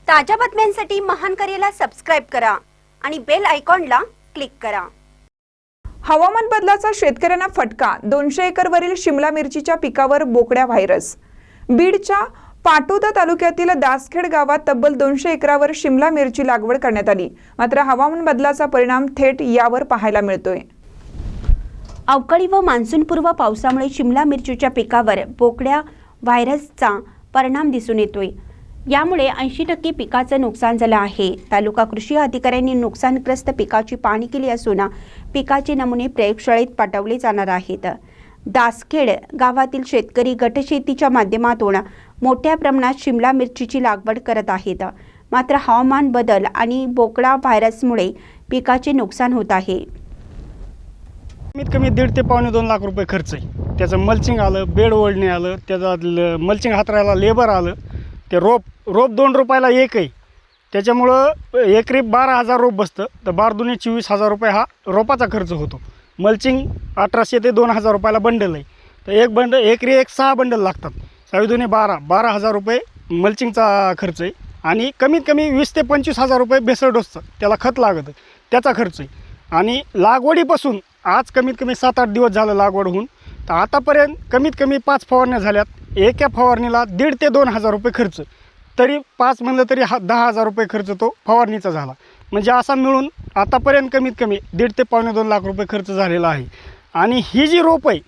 ताज्या बातम्यांसाठी महान करेला सबस्क्राइब करा आणि बेल आयकॉनला क्लिक करा। हवामान बदलाचा शेतकऱ्यांना फटका। 200 एकरवरील शिमला मिरचीच्या पिकावर बोकड्या व्हायरस। बीडच्या पाटोदा तालुक्यातील दासखेड गावात तब्बल 200 एकरावर शिमला मिरची लागवड करण्यात आली, मात्र हवामान बदलाचा परिणाम थेट यावर पाहायला मिळतोय। अवकाळी व मान्सूनपूर्व पावसामुळे शिमला मिरचीच्या पिकावर बोकड्या व्हायरसचा परिणाम दिसून येतोय। यामुळे 80% पिकाचं नुकसान झालं आहे। तालुका कृषी अधिकाऱ्यांनी नुकसानग्रस्त पिकाची पाहणी केली असून पिकाचे नमुने प्रयोगशाळेत पाठवले जाणार आहेत। दासखेड गावातील शेतकरी गटशेतीच्या माध्यमातून मोठ्या प्रमाणात शिमला मिरचीची लागवड करत आहेत, मात्र हवामान बदल आणि बोकडा व्हायरसमुळे पिकाचे नुकसान होत आहे। कमीत कमी 1.5 ते पावणे 2 लाख रुपये खर्च आहे। त्याचं मल्चिंग आलं, बेड ओढणे आलं, त्याचा मल्चिंग हातरायला लेबर आलं, ते रोप 2 रुपयाला एक आहे। त्याच्यामुळं एकरी 12,000 रोप बसतं, तर 12 × 24,000 रुपये हा रोपाचा खर्च होतो। मल्चिंग 1800 ते 2,000 रुपयाला बंडल आहे, तर एक बंडल एकरी 6 बंडल लागतात। 12,000 रुपये मल्चिंगचा खर्च आहे आणि कमीत कमी 20,000 ते 25,000 रुपये भेसळ डोसचं त्याला खत लागतं, त्याचा खर्च आहे। आणि लागवडीपासून आज कमीत कमी 7-8 दिवस झालं लागवड होऊन, तर आतापर्यंत कमीत कमी 5 फवारण्या झाल्यात। एका फवारणीला 1,500 ते 2,000 रुपये खर्च, तरी 5 म्हणलं तरी 10,000 रुपये खर्च तो फवारणीचा झाला। म्हणजे असा मिळून आतापर्यंत कमीत कमी 1.5 ते पावणे 2 लाख रुपये खर्च झालेला आहे। आणि ही जी रोप आहे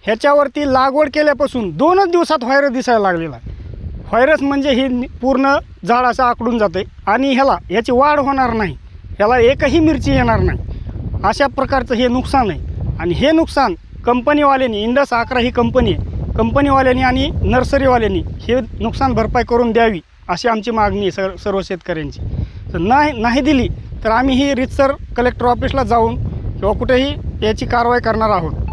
ह्याच्यावरती लागवड केल्यापासून 2च दिवसात व्हायरस दिसायला लागलेला आहे। व्हायरस म्हणजे ही पूर्ण झाड असं आकडून जाते आणि ह्याची वाढ होणार नाही, ह्याला एकही मिरची येणार नाही, अशा प्रकारचं हे नुकसान आहे। आणि हे नुकसान कंपनीवाल्यांनी, इंडस आकरा ही कंपनी आहे, कंपनीवाल्यांनी आणि नर्सरीवाल्यांनी हे नुकसान भरपाई करून द्यावी अशी आमची मागणी आहे सर्व शेतकऱ्यांची। तर नाही दिली तर आम्ही ही रीतसर कलेक्टर ऑफिसला जाऊन किंवा कुठेही याची कारवाई करणार आहोत।